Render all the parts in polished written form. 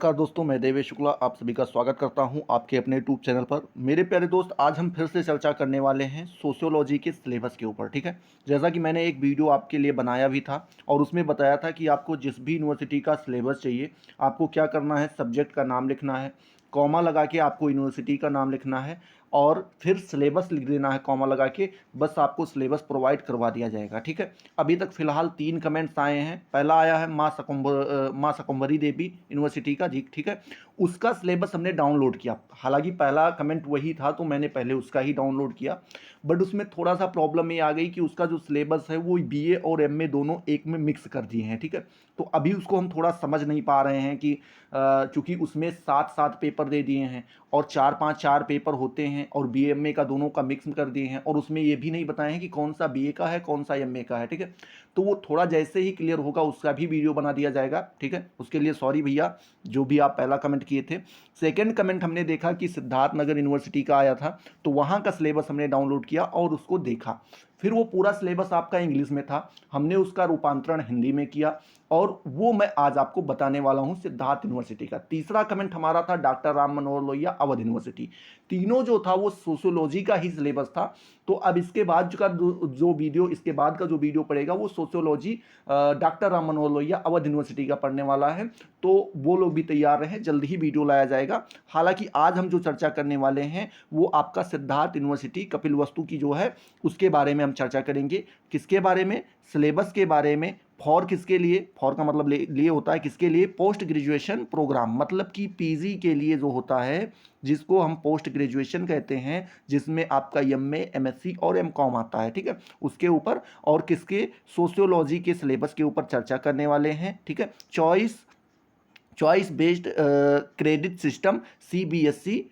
नमस्कार दोस्तों, मैं देवेश शुक्ला आप सभी का स्वागत करता हूं आपके अपने यूट्यूब चैनल पर। मेरे प्यारे दोस्त, आज हम फिर से चर्चा करने वाले हैं सोशियोलॉजी के सिलेबस के ऊपर। ठीक है, जैसा कि मैंने एक वीडियो आपके लिए बनाया भी था और उसमें बताया था कि आपको जिस भी यूनिवर्सिटी का सिलेबस चाहिए, आपको क्या करना है, सब्जेक्ट का नाम लिखना है, कॉमा लगा के आपको यूनिवर्सिटी का नाम लिखना है और फिर सिलेबस लिख देना है कॉमा लगा के। बस आपको सिलेबस प्रोवाइड करवा दिया जाएगा। ठीक है, अभी तक फिलहाल 3 कमेंट्स आए हैं। पहला आया है माँ शकंभरी देवी यूनिवर्सिटी का जी। ठीक है, उसका सिलेबस हमने डाउनलोड किया। हालांकि पहला कमेंट वही था तो मैंने पहले उसका ही डाउनलोड किया, बट उसमें थोड़ा सा प्रॉब्लम ये आ गई कि उसका जो सिलेबस है वो बीए और एमए दोनों एक में मिक्स कर दिए हैं। ठीक है, तो अभी उसको हम थोड़ा समझ नहीं पा रहे हैं कि चूंकि उसमें 7 7 पेपर दे दिए हैं और 4 5 4 पेपर होते हैं और बीएमए का दोनों का मिक्स कर दिए हैं और उसमें ये भी नहीं बताए हैं कि कौन सा बीए का है कौन सा एमए का है। ठीक है, तो वो थोड़ा जैसे ही क्लियर होगा उसका भी वीडियो बना दिया जाएगा। ठीक है, उसके लिए सॉरी भैया, जो भी आप पहला कमेंट किए थे। सेकंड कमेंट हमने देखा कि सिद्धार्थ नगर यूनिवर्सिटी का आया था, तो वहाँ का सिलेबस हमने डाउनलोड किया और उसको देखा। फिर वो पूरा सिलेबस आपका इंग्लिश में था, हमने उसका रूपांतरण हिंदी में किया और वो मैं आज आपको बताने वाला हूं सिद्धार्थ यूनिवर्सिटी का। तीसरा कमेंट हमारा था डॉक्टर राम मनोहर लोहिया अवध यूनिवर्सिटी। तीनों जो था वो सोशियोलॉजी का ही सिलेबस था। तो अब इसके बाद का जो वीडियो इसके बाद का जो वीडियो पड़ेगा वो sociology doctor Ram Manohar Lohia Awadh university का पढ़ने वाला है। तो वो लोग भी तैयार रहें, जल्द ही वीडियो लाया जाएगा। हालांकि आज हम जो चर्चा करने वाले हैं वो आपका सिद्धार्थ यूनिवर्सिटी कपिलवस्तु की जो है उसके बारे में हम चर्चा करेंगे। किसके बारे में? सिलेबस के बारे में। फॉर किसके लिए? फॉर का मतलब लिए होता है किसके लिए? पोस्ट ग्रेजुएशन प्रोग्राम, मतलब कि पीजी के लिए जो होता है, जिसको हम पोस्ट ग्रेजुएशन कहते हैं, जिसमें आपका एमए एमएससी और एमकॉम आता है। ठीक है, उसके ऊपर और किसके? सोशियोलॉजी के सिलेबस के ऊपर चर्चा करने वाले हैं। ठीक है, choice based credit system CBSE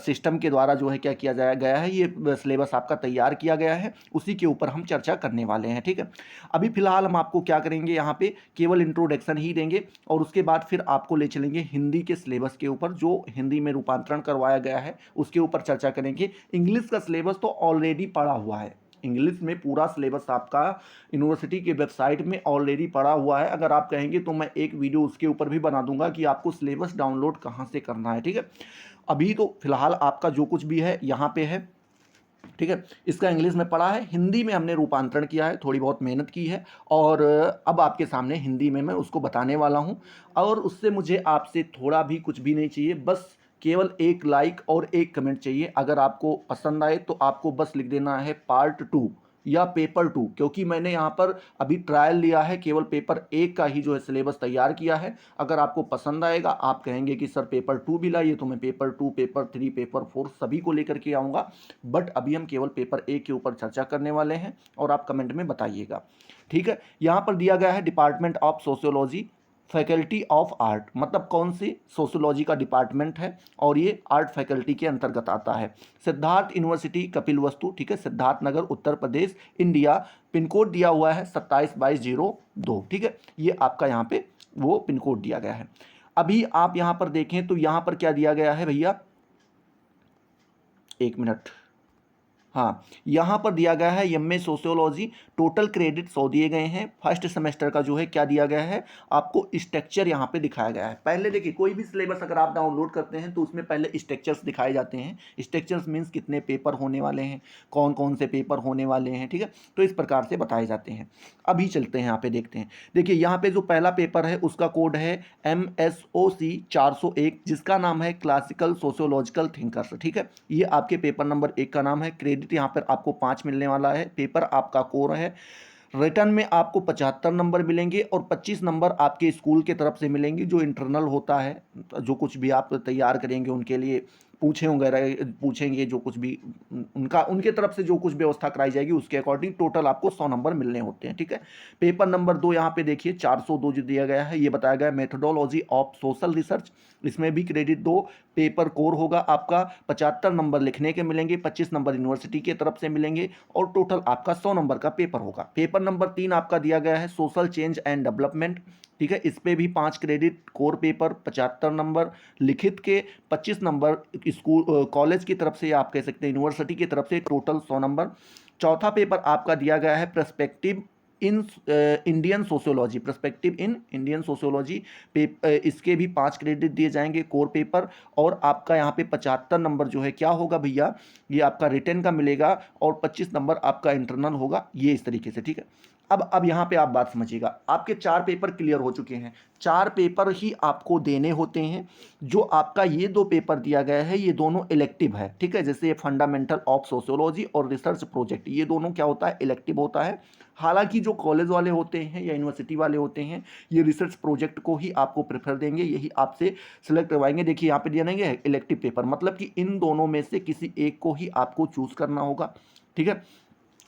system के द्वारा जो है क्या किया जाया गया है, ये सिलेबस आपका तैयार किया गया है, उसी के ऊपर हम चर्चा करने वाले हैं। ठीक है, अभी फिलहाल हम आपको क्या करेंगे, यहाँ पे केवल इंट्रोडक्शन ही देंगे और उसके बाद फिर आपको ले चलेंगे हिंदी के सिलेबस के ऊपर, जो हिंदी में रूपांतरण करवाया गया है उसके ऊपर चर्चा करेंगे। इंग्लिश का सिलेबस तो ऑलरेडी पढ़ा हुआ है, इंग्लिश में पूरा सिलेबस आपका यूनिवर्सिटी की वेबसाइट में ऑलरेडी पड़ा हुआ है। अगर आप कहेंगे तो मैं एक वीडियो उसके ऊपर भी बना दूंगा कि आपको सिलेबस डाउनलोड कहाँ से करना है। ठीक है, अभी तो फिलहाल आपका जो कुछ भी है यहाँ पे है। ठीक है, इसका इंग्लिश में पढ़ा है, हिंदी में हमने रूपांतरण किया है, थोड़ी बहुत मेहनत की है और अब आपके सामने हिंदी में मैं उसको बताने वाला हूँ। और उससे मुझे आपसे थोड़ा भी कुछ भी नहीं चाहिए, बस केवल एक लाइक और एक कमेंट चाहिए। अगर आपको पसंद आए तो आपको बस लिख देना है पार्ट 2 या पेपर 2, क्योंकि मैंने यहाँ पर अभी ट्रायल लिया है, केवल पेपर 1 का ही जो है सिलेबस तैयार किया है। अगर आपको पसंद आएगा, आप कहेंगे कि सर पेपर 2 भी लाइए, तो मैं पेपर 2 पेपर 3 पेपर 4 सभी को लेकर के आऊँगा। बट अभी हम केवल पेपर 1 के ऊपर चर्चा करने वाले हैं और आप कमेंट में बताइएगा। ठीक है, यहाँ पर दिया गया है department of sociology, faculty of art, मतलब कौन सी? सोशियोलॉजी का डिपार्टमेंट है और ये आर्ट फैकल्टी के अंतर्गत आता है। सिद्धार्थ यूनिवर्सिटी कपिलवस्तु, ठीक है, Siddharth Nagar Uttar Pradesh India. Pin code दिया हुआ है 272202। ठीक है, ये आपका यहाँ पे वो पिन कोड दिया गया है। अभी आप यहाँ पर देखें तो यहाँ पर क्या दिया गया है भैया, एक मिनट, हाँ, यहाँ पर दिया गया है एमए सोशियोलॉजी, टोटल क्रेडिट 100 दिए गए हैं। फर्स्ट सेमेस्टर का जो है क्या दिया गया है, आपको स्ट्रक्चर यहाँ पे दिखाया गया है। पहले देखिए, कोई भी सिलेबस अगर आप डाउनलोड करते हैं तो उसमें पहले स्ट्रक्चर्स दिखाए जाते हैं। स्ट्रक्चर्स मीन्स कितने पेपर होने वाले हैं, कौन कौन से पेपर होने वाले हैं। ठीक है, तो इस प्रकार से बताए जाते हैं। अभी चलते हैं यहाँ पे, देखते हैं। देखिए, यहाँ पे जो पहला पेपर है उसका कोड है MSOC 401, जिसका नाम है क्लासिकल सोशियोलॉजिकल थिंकर्स। ठीक है, ये आपके पेपर नंबर 1 का नाम है। क्रेडिट यहाँ पर आपको 5 मिलने वाला है। पेपर आपका कोर है। रिटर्न में आपको 75 नंबर मिलेंगे और 25 नंबर आपके स्कूल की तरफ से मिलेंगे, जो इंटरनल होता है, जो कुछ भी आप तैयार करेंगे उनके लिए पूछेंगे जो कुछ भी उनका उनके तरफ से जो कुछ व्यवस्था कराई जाएगी उसके अकॉर्डिंग टोटल आपको 100 नंबर मिलने होते हैं। ठीक है, पेपर नंबर 2 यहाँ पे देखिए 402 जो दिया गया है, ये बताया गया है मेथोडोलॉजी ऑफ सोशल रिसर्च, इसमें भी क्रेडिट 2। पेपर कोर होगा आपका, 75 नंबर लिखने के मिलेंगे, 25 नंबर यूनिवर्सिटी की तरफ से मिलेंगे और टोटल आपका 100 नंबर का पेपर होगा। पेपर नंबर 3 आपका दिया गया है सोशल चेंज एंड डेवलपमेंट। ठीक है, इस पे भी 5 क्रेडिट, कोर पेपर 75 नंबर, लिखित के 25 नंबर, स्कूल कॉलेज की तरफ से आप कह सकते हैं यूनिवर्सिटी की तरफ से टोटल 100 नंबर। चौथा पेपर आपका दिया गया है perspective in Indian sociology, perspective in Indian sociology इसके भी 5 क्रेडिट दिए जाएंगे कोर पेपर। और आपका यहाँ पे 75 नंबर जो है क्या होगा भैया, ये आपका रिटर्न का मिलेगा और 25 नंबर आपका इंटरनल होगा, ये इस तरीके से, ठीक है। अब यहाँ पे आप बात समझिएगा, आपके 4 पेपर क्लियर हो चुके हैं, 4 पेपर ही आपको देने होते हैं। जो आपका ये 2 पेपर दिया गया है ये दोनों इलेक्टिव है, ठीक है। जैसे फंडामेंटल ऑफ सोशियोलॉजी और रिसर्च प्रोजेक्ट, ये दोनों क्या होता है, इलेक्टिव होता है। हालांकि जो कॉलेज वाले होते हैं या यूनिवर्सिटी वाले होते हैं ये रिसर्च प्रोजेक्ट को ही आपको प्रेफर देंगे, यही आपसे सिलेक्ट करवाएंगे। देखिए यहाँ पे दिया नहीं है इलेक्टिव पेपर, मतलब कि इन दोनों में से किसी एक को ही आपको चूज करना होगा, ठीक है।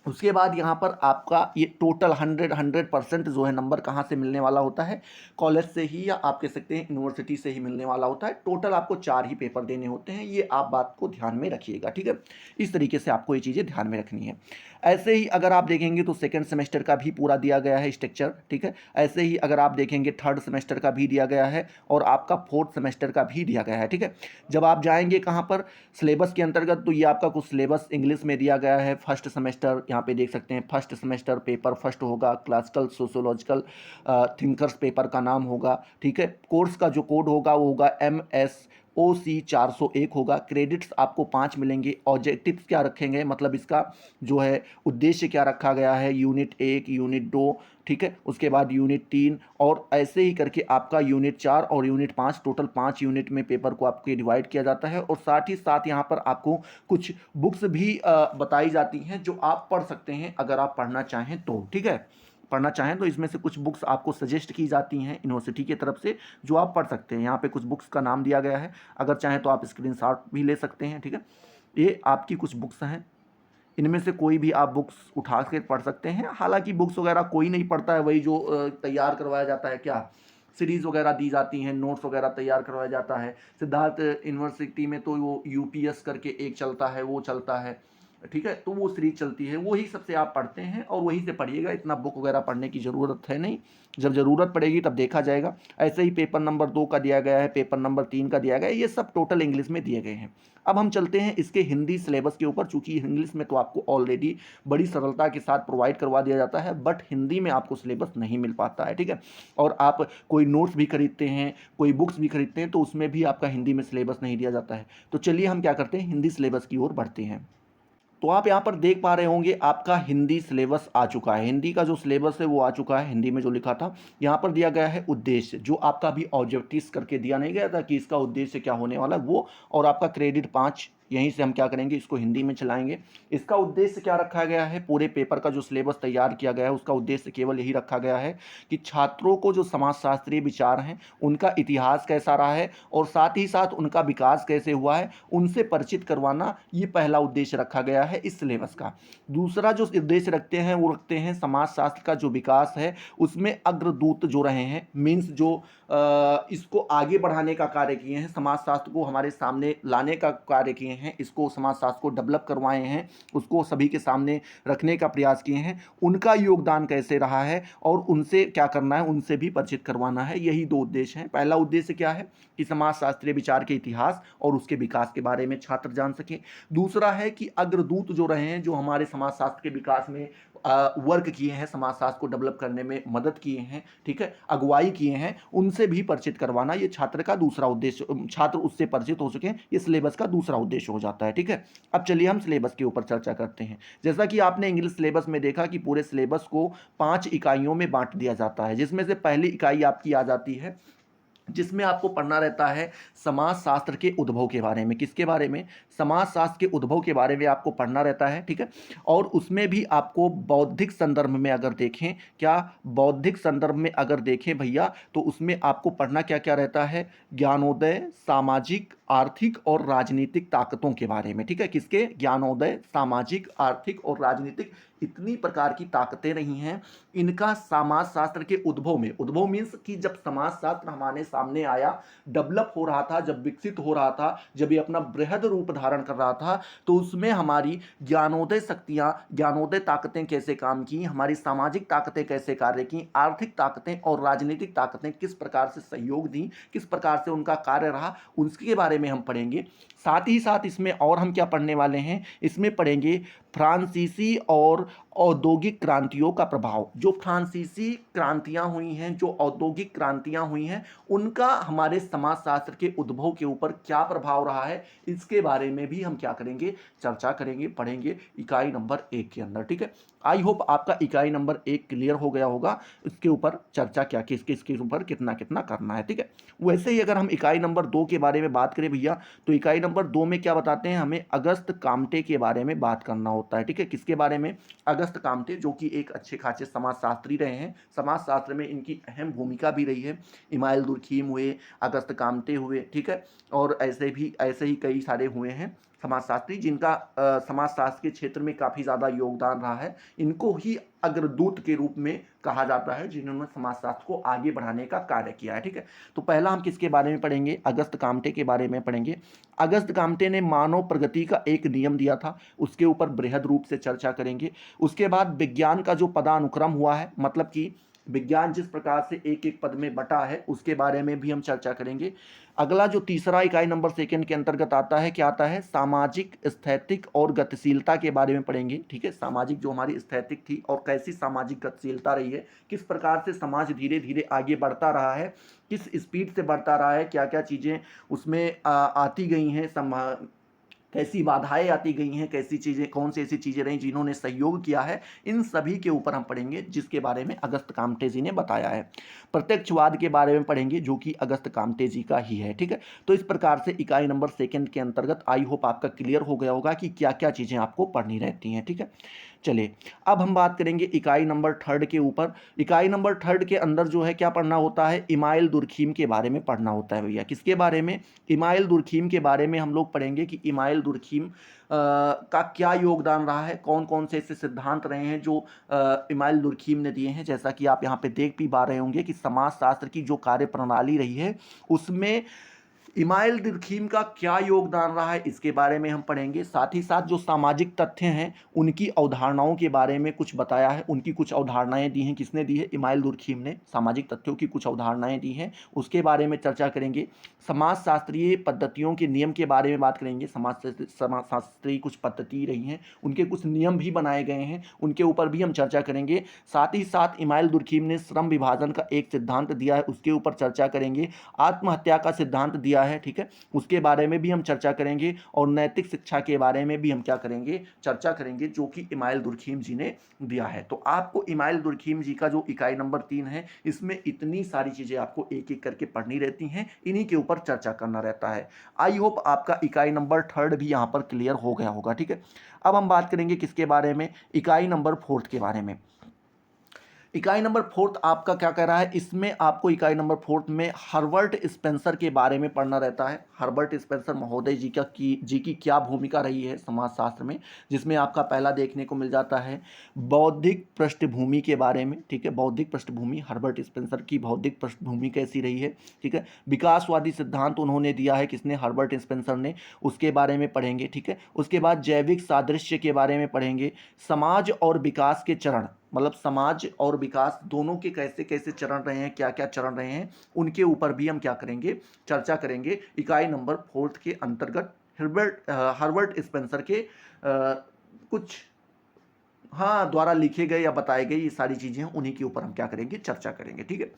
उसके बाद यहाँ पर आपका ये टोटल 100% जो है नंबर कहाँ से मिलने वाला होता है, कॉलेज से ही, या आप कह सकते हैं यूनिवर्सिटी से ही मिलने वाला होता है। टोटल आपको 4 ही पेपर देने होते हैं, ये आप बात को ध्यान में रखिएगा, ठीक है। इस तरीके से आपको ये चीज़ें ध्यान में रखनी है। ऐसे ही अगर आप देखेंगे तो सेकेंड सेमेस्टर का भी पूरा दिया गया है स्ट्रक्चर, ठीक है। ऐसे ही अगर आप देखेंगे थर्ड सेमेस्टर का भी दिया गया है और आपका फोर्थ सेमेस्टर का भी दिया गया है, ठीक है। जब आप जाएंगे कहाँ पर सिलेबस के अंतर्गत, तो ये आपका कुछ सिलेबस इंग्लिश में दिया गया है। फर्स्ट सेमेस्टर यहाँ पे देख सकते हैं, फर्स्ट सेमेस्टर पेपर फर्स्ट होगा, क्लासिकल सोशियोलॉजिकल थिंकर्स पेपर का नाम होगा, ठीक है। कोर्स का जो कोड होगा वो होगा MSOC 401 होगा। क्रेडिट्स आपको 5 मिलेंगे। ऑब्जेक्टिव्स क्या रखेंगे, मतलब इसका जो है उद्देश्य क्या रखा गया है, यूनिट 1, यूनिट 2, ठीक है। उसके बाद यूनिट 3 और ऐसे ही करके आपका यूनिट 4 और यूनिट 5, टोटल 5 यूनिट में पेपर को आपके डिवाइड किया जाता है। और साथ ही साथ यहाँ पर आपको कुछ बुक्स भी बताई जाती हैं जो आप पढ़ सकते हैं अगर आप पढ़ना चाहें तो, ठीक है। पढ़ना चाहें तो इसमें से कुछ बुक्स आपको सजेस्ट की जाती हैं यूनिवर्सिटी की तरफ से जो आप पढ़ सकते हैं। यहाँ पे कुछ बुक्स का नाम दिया गया है, अगर चाहें तो आप स्क्रीनशॉट भी ले सकते हैं, ठीक है। ये आपकी कुछ बुक्स हैं, इनमें से कोई भी आप बुक्स उठा के पढ़ सकते हैं। हालांकि बुक्स वगैरह कोई नहीं पढ़ता है, वही जो तैयार करवाया जाता है, क्या सीरीज़ वगैरह दी जाती हैं, नोट्स वगैरह तैयार करवाया जाता है। सिद्धार्थ यूनिवर्सिटी में तो वो UPS करके एक चलता है, वो चलता है, ठीक है। तो वो सीरीज चलती है, वही सबसे आप पढ़ते हैं और वही से पढ़िएगा, इतना बुक वगैरह पढ़ने की ज़रूरत है नहीं, जब ज़रूरत पड़ेगी तब देखा जाएगा। ऐसे ही पेपर नंबर 2 का दिया गया है, पेपर नंबर 3 का दिया गया है, ये सब टोटल इंग्लिश में दिए गए हैं। अब हम चलते हैं इसके हिंदी सिलेबस के ऊपर, चूंकि इंग्लिश में तो आपको ऑलरेडी बड़ी सरलता के साथ प्रोवाइड करवा दिया जाता है, बट हिंदी में आपको सिलेबस नहीं मिल पाता है, ठीक है। और आप कोई नोट्स भी खरीदते हैं, कोई बुक्स भी खरीदते हैं, तो उसमें भी आपका हिंदी में सिलेबस नहीं दिया जाता है। तो चलिए हम क्या करते हैं, हिंदी सिलेबस की ओर बढ़ते हैं। तो आप यहाँ पर देख पा रहे होंगे आपका हिंदी सिलेबस आ चुका है। हिंदी का जो सिलेबस है वो आ चुका है, हिंदी में जो लिखा था। यहाँ पर दिया गया है उद्देश्य, जो आपका भी ऑब्जेक्टिव्स करके दिया नहीं गया था कि इसका उद्देश्य क्या होने वाला है वो, और आपका क्रेडिट 5, यहीं से हम क्या करेंगे, इसको हिंदी में चलाएंगे। इसका उद्देश्य क्या रखा गया है, पूरे पेपर का जो सिलेबस तैयार किया गया है उसका उद्देश्य केवल यही रखा गया है कि छात्रों को जो समाजशास्त्रीय विचार हैं उनका इतिहास कैसा रहा है और साथ ही साथ उनका विकास कैसे हुआ है उनसे परिचित करवाना, ये पहला उद्देश्य रखा गया है इस सिलेबस का। दूसरा जो उद्देश्य रखते हैं वो रखते हैं समाजशास्त्र का जो विकास है उसमें अग्रदूत जो रहे हैं, मीन्स जो इसको आगे बढ़ाने का कार्य किए हैं, समाजशास्त्र को हमारे सामने लाने का कार्य किए हैं, इसको समाजशास्त्र को डेवलप करवाए हैं, उसको सभी के सामने रखने का प्रयास किए हैं, उनका योगदान कैसे रहा है और उनसे क्या करना है, उनसे भी परिचित करवाना है। यही 2 उद्देश्य हैं। पहला उद्देश्य क्या है कि समाजशास्त्रीय विचार के इतिहास और उसके विकास के बारे में छात्र जान सकें। दूसरा है कि अग्रदूत जो रहे हैं, जो हमारे समाजशास्त्र के विकास में वर्क किए हैं, समाजशास्त्र को डेवलप करने में मदद किए हैं, ठीक है, अगुवाई किए हैं, उनसे भी परिचित करवाना, ये छात्र का दूसरा उद्देश्य, छात्र उससे परिचित हो सके, ये सिलेबस का दूसरा उद्देश्य हो जाता है, ठीक है। अब चलिए हम सिलेबस के ऊपर चर्चा करते हैं। जैसा कि आपने इंग्लिश सिलेबस में देखा कि पूरे सिलेबस को 5 इकाइयों में बांट दिया जाता है, जिसमें से पहली इकाई आपकी आ जाती है जिसमें आपको पढ़ना रहता है समाजशास्त्र के उद्भव के बारे में। किसके बारे में, समाजशास्त्र के उद्भव के बारे में आपको पढ़ना रहता है, ठीक है। और उसमें भी आपको बौद्धिक संदर्भ में अगर देखें, क्या बौद्धिक संदर्भ में अगर देखें भैया, तो उसमें आपको पढ़ना क्या क्या रहता है, ज्ञानोदय, सामाजिक, आर्थिक और राजनीतिक ताकतों के बारे में, ठीक है। किसके, ज्ञानोदय, सामाजिक, आर्थिक और राजनीतिक, इतनी प्रकार की ताकतें रही हैं, इनका समाजशास्त्र के उद्भव में, उद्भव मीन्स कि जब समाजशास्त्र हमारे सामने आया, डेवलप हो रहा था, जब विकसित हो रहा था, जब ये अपना बृहद रूप धारण कर रहा था, तो उसमें हमारी ज्ञानोदय शक्तियां, ज्ञानोदय ताकतें कैसे काम की, हमारी सामाजिक ताकतें कैसे कार्य की, आर्थिक ताकतें और राजनीतिक ताकतें किस प्रकार से सहयोग दी, किस प्रकार से उनका कार्य रहा, उसके बारे में हम पढ़ेंगे। साथ ही साथ इसमें और हम क्या पढ़ने वाले हैं, इसमें पढ़ेंगे फ्रांसीसी और औद्योगिक क्रांतियों का प्रभाव, जो फ्रांसीसी क्रांतियां हुई हैं, जो औद्योगिक क्रांतियां हुई हैं, उनका हमारे समाजशास्त्र के उद्भव के ऊपर क्या प्रभाव रहा है, इसके बारे में भी हम क्या करेंगे, चर्चा करेंगे, पढ़ेंगे इकाई नंबर 1 के अंदर। ठीक है, आई होप आपका इकाई नंबर 1 क्लियर हो गया होगा, इसके ऊपर चर्चा क्या किस किस के ऊपर कितना कितना करना है। ठीक है, वैसे ही अगर हम इकाई नंबर 2 के बारे में बात करें भैया, तो इकाई नंबर 2 में क्या बताते हैं, हमें अगस्त कामटे के बारे में बात करना होता है। ठीक है, किसके बारे में, अगस्त कामटे, जो कि एक अच्छे खासे समाजशास्त्री रहे हैं, समाजशास्त्र में इनकी अहम भूमिका भी रही है। इमाइल दुर्खीम हुए, अगस्त कामटे हुए, ठीक है, और ऐसे ही कई सारे हुए हैं समाजशास्त्री, जिनका समाजशास्त्र के क्षेत्र में काफ़ी ज़्यादा योगदान रहा है। इनको ही अग्रदूत के रूप में कहा जाता है, जिन्होंने समाजशास्त्र को आगे बढ़ाने का कार्य किया है। ठीक है, तो पहला हम किसके बारे में पढ़ेंगे, अगस्त कामटे के बारे में पढ़ेंगे। अगस्त कामटे ने मानव प्रगति का एक नियम दिया था, उसके ऊपर बृहद रूप से चर्चा करेंगे। उसके बाद विज्ञान का जो पदानुक्रम हुआ है, मतलब कि विज्ञान जिस प्रकार से एक एक पद में बटा है, उसके बारे में भी हम चर्चा करेंगे। अगला जो तीसरा इकाई नंबर सेकंड के अंतर्गत आता है, क्या आता है, सामाजिक स्थैतिक और गतिशीलता के बारे में पढ़ेंगे। ठीक है, सामाजिक जो हमारी स्थैतिक थी और कैसी सामाजिक गतिशीलता रही है, किस प्रकार से समाज धीरे धीरे आगे बढ़ता रहा है, किस स्पीड से बढ़ता रहा है, क्या क्या चीज़ें उसमें आती गई हैं, कैसी बाधाएं आती गई हैं, कैसी चीज़ें, कौन सी ऐसी चीज़ें रहीं जिन्होंने सहयोग किया है, इन सभी के ऊपर हम पढ़ेंगे, जिसके बारे में अगस्त कामटे जी ने बताया है। प्रत्यक्षवाद के बारे में पढ़ेंगे, जो कि अगस्त कामटे जी का ही है। ठीक है, तो इस प्रकार से इकाई नंबर सेकंड के अंतर्गत आई होप आपका क्लियर हो गया होगा कि क्या क्या चीज़ें आपको पढ़नी रहती हैं। ठीक है, चलिए अब हम बात करेंगे इकाई नंबर थर्ड के ऊपर। इकाई नंबर थर्ड के अंदर जो है क्या पढ़ना होता है, इमाइल दुर्खीम के बारे में पढ़ना होता है भैया। किसके बारे में, इमाइल दुर्खीम के बारे में हम लोग पढ़ेंगे कि इमाइल दुर्खीम का क्या योगदान रहा है, कौन कौन से ऐसे सिद्धांत रहे हैं जो इमाइल दुर्खीम ने दिए हैं। जैसा कि आप यहाँ पे देख भी पा रहे होंगे कि समाजशास्त्र की जो कार्य प्रणाली रही है, उसमें इमाइल दुर्खीम का क्या योगदान रहा है, इसके बारे में हम पढ़ेंगे। साथ ही साथ जो सामाजिक तथ्य हैं, उनकी अवधारणाओं के बारे में कुछ बताया है, उनकी कुछ अवधारणाएं दी हैं, किसने दी है, इमाइल दुर्खीम ने सामाजिक तथ्यों की कुछ अवधारणाएं दी हैं, उसके बारे में चर्चा करेंगे। समाजशास्त्रीय पद्धतियों के नियम के बारे में बात करेंगे, समाजशास्त्रीय कुछ पद्धति रही हैं, उनके कुछ नियम भी बनाए गए हैं, उनके ऊपर भी हम चर्चा करेंगे। साथ ही साथ इमाइल दुर्खीम ने श्रम विभाजन का एक सिद्धांत दिया है, उसके ऊपर चर्चा करेंगे। आत्महत्या का सिद्धांत दिया है, ठीक है, उसके बारे में भी हम चर्चा करेंगे। और नैतिक शिक्षा के बारे में भी हम क्या करेंगे, चर्चा करेंगे, जो कि इमाइल दुर्खीम जी ने दिया है। तो आपको इमाइल दुर्खीम जी का जो इकाई नंबर 3 है, इसमें इतनी सारी चीजें आपको एक एक करके पढ़नी रहती हैं, इन्हीं के ऊपर चर्चा करना रहता है। आई होप आपका इकाई नंबर थर्ड भी यहां पर क्लियर हो गया होगा। ठीक है, अब हम बात करेंगे किसके बारे में, इकाई नंबर फोर्थ के बारे में। इकाई नंबर फोर्थ आपका क्या कह रहा है, इसमें आपको इकाई नंबर फोर्थ में हर्बर्ट स्पेंसर के बारे में पढ़ना रहता है। हर्बर्ट स्पेंसर महोदय जी की क्या भूमिका रही है समाजशास्त्र में, जिसमें आपका पहला देखने को मिल जाता है बौद्धिक पृष्ठभूमि के बारे में। ठीक है, बौद्धिक पृष्ठभूमि, हर्बर्ट स्पेंसर की बौद्धिक पृष्ठभूमि कैसी रही है। ठीक है, विकासवादी सिद्धांत उन्होंने दिया है, किसने, हर्बर्ट स्पेंसर ने, उसके बारे में पढ़ेंगे। ठीक है, उसके बाद जैविक सादृश्य के बारे में पढ़ेंगे। समाज और विकास के चरण, मतलब समाज और विकास दोनों के कैसे कैसे चरण रहे हैं, क्या क्या चरण रहे हैं, उनके ऊपर भी हम क्या करेंगे, चर्चा करेंगे इकाई नंबर फोर्थ के अंतर्गत। हर्बर्ट स्पेंसर के कुछ हाँ द्वारा लिखे गए या बताए गए ये सारी चीजें हैं, उन्हीं के ऊपर हम क्या करेंगे, चर्चा करेंगे। ठीक है,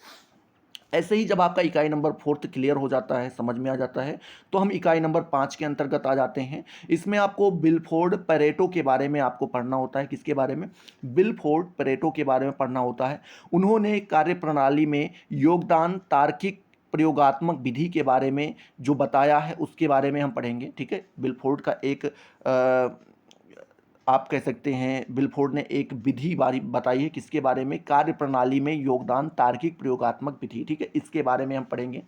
ऐसे ही जब आपका इकाई नंबर फोर्थ क्लियर हो जाता है, समझ में आ जाता है, तो हम इकाई नंबर 5 के अंतर्गत आ जाते हैं। इसमें आपको बिलफोर्ड पेरेटो के बारे में आपको पढ़ना होता है। किसके बारे में, बिलफोर्ड पेरेटो के बारे में पढ़ना होता है। उन्होंने कार्य प्रणाली में योगदान, तार्किक प्रयोगात्मक विधि के बारे में जो बताया है, उसके बारे में हम पढ़ेंगे। ठीक है, बिलफोर्ड का एक आप कह सकते हैं, बिलफोर्ड ने एक विधि बारी बताई है, किसके बारे में, कार्य प्रणाली में योगदान, तार्किक प्रयोगात्मक विधि। ठीक है, इसके बारे में हम पढ़ेंगे।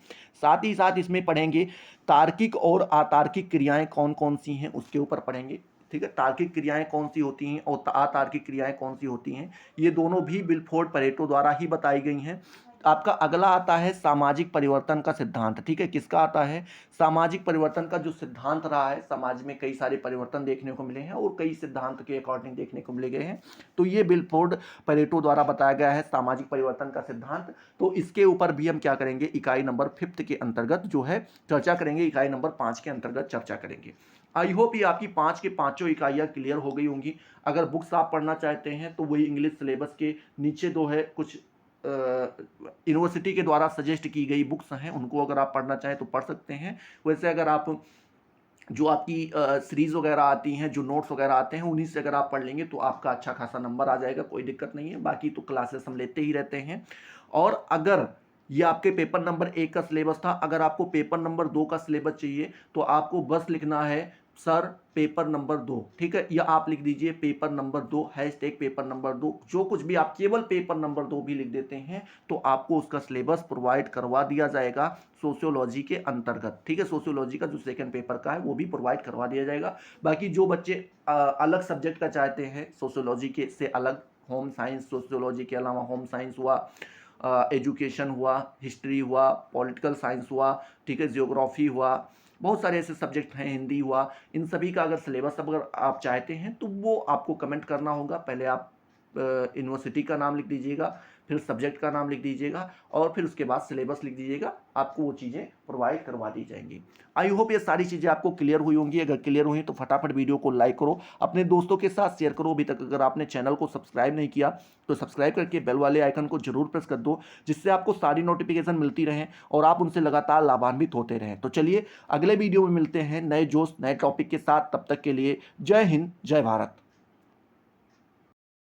साथ ही साथ इसमें पढ़ेंगे तार्किक और अतार्किक क्रियाएं कौन कौन सी हैं, उसके ऊपर पढ़ेंगे। ठीक है, तार्किक क्रियाएं कौन सी होती हैं और अतार्किक क्रियाएं कौन सी होती हैं, ये दोनों भी बिलफोर्ड पेरेटो द्वारा ही बताई गई हैं। आपका अगला आता है सामाजिक परिवर्तन का सिद्धांत। ठीक है, किसका आता है? सामाजिक परिवर्तन का जो सिद्धांत रहा है, समाज में कई सारे परिवर्तन देखने को मिले हैं और कई सिद्धांत के अकॉर्डिंग देखने को मिले गए हैं। तो ये विल्फ्रेड पेरेटो द्वारा बताया गया है सामाजिक परिवर्तन का सिद्धांत। तो इसके ऊपर भी हम क्या करेंगे, इकाई नंबर 5 के अंतर्गत जो है चर्चा करेंगे, इकाई नंबर 5 के अंतर्गत चर्चा करेंगे। आई होप ये आपकी 5 के पांचों इकाइयां क्लियर हो गई होंगी। अगर बुक्स आप पढ़ना चाहते हैं तो वही इंग्लिश सिलेबस के नीचे जो है कुछ यूनिवर्सिटी के द्वारा सजेस्ट की गई बुक्स हैं, उनको अगर आप पढ़ना चाहें तो पढ़ सकते हैं। वैसे अगर आप जो आपकी सीरीज वगैरह आती हैं, जो नोट्स वगैरह आते हैं, उन्हीं से अगर आप पढ़ लेंगे तो आपका अच्छा खासा नंबर आ जाएगा, कोई दिक्कत नहीं है। बाकी तो क्लासेस हम लेते ही रहते हैं। और अगर ये आपके पेपर नंबर 1 का सिलेबस था, अगर आपको पेपर नंबर 2 का सिलेबस चाहिए तो आपको बस लिखना है सर पेपर नंबर 2, ठीक है, या आप लिख दीजिए paper number 2 hashtag paper number 2। जो कुछ भी आप केवल पेपर नंबर 2 भी लिख देते हैं तो आपको उसका सिलेबस प्रोवाइड करवा दिया जाएगा सोशियोलॉजी के अंतर्गत। ठीक है, सोशियोलॉजी का जो सेकंड पेपर का है वो भी प्रोवाइड करवा दिया जाएगा। बाकी जो बच्चे अलग सब्जेक्ट का चाहते हैं, सोशियोलॉजी के से अलग, होम साइंस, सोशियोलॉजी के अलावा होम साइंस हुआ, एजुकेशन हुआ, हिस्ट्री हुआ, पॉलिटिकल साइंस हुआ, ठीक है, जियोग्राफी हुआ, बहुत सारे ऐसे सब्जेक्ट हैं, हिंदी हुआ, इन सभी का अगर सिलेबस अगर आप चाहते हैं तो वो आपको कमेंट करना होगा। पहले आप यूनिवर्सिटी का नाम लिख दीजिएगा, फिर सब्जेक्ट का नाम लिख दीजिएगा और फिर उसके बाद सिलेबस लिख दीजिएगा, आपको वो चीज़ें प्रोवाइड करवा दी जाएंगी। आई होप ये सारी चीज़ें आपको क्लियर हुई होंगी। अगर क्लियर हुई तो फटाफट वीडियो को लाइक करो, अपने दोस्तों के साथ शेयर करो। अभी तक अगर आपने चैनल को सब्सक्राइब नहीं किया तो सब्सक्राइब करके बेल वाले आइकन को जरूर प्रेस कर दो, जिससे आपको सारी नोटिफिकेशन मिलती रहें और आप उनसे लगातार लाभान्वित होते रहें। तो चलिए अगले वीडियो में मिलते हैं नए जोश नए टॉपिक के साथ। तब तक के लिए जय हिंद, जय भारत।